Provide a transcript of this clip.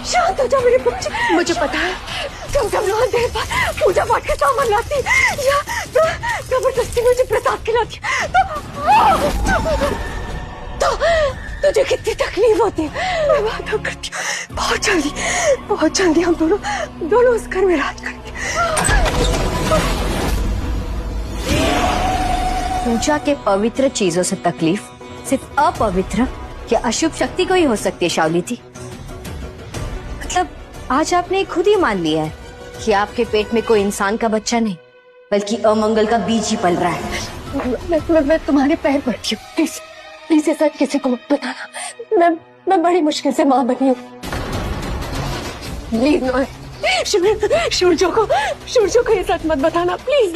शांत हो जा मेरे बच्चे। मुझे पता है तुम सब लोग देर बाद पूजा पाठ का सामान लाती या तो जबरदस्ती मुझे प्रसाद खिलाती तो तुझे कितनी तकलीफ होती है। मैं वादा करती हूँ बहुत जल्दी हम दोनों उस घर में राज करेंगे। पूजा के पवित्र चीजों से तकलीफ सिर्फ अपवित्र या अशुभ शक्ति को ही हो सकती है शावली थी। मतलब आज आपने खुद ही मान लिया है कि आपके पेट में कोई इंसान का बच्चा नहीं बल्कि अमंगल का बीज ही पल रहा है। मैं तुम्हारे पैर पड़ती हूँ, प्लीज प्लीज ऐसा किसी को मत बताना। मैं बड़ी मुश्किल से माँ बनी हूँ। प्लीज सूरजो को ये सच मत बताना, प्लीज।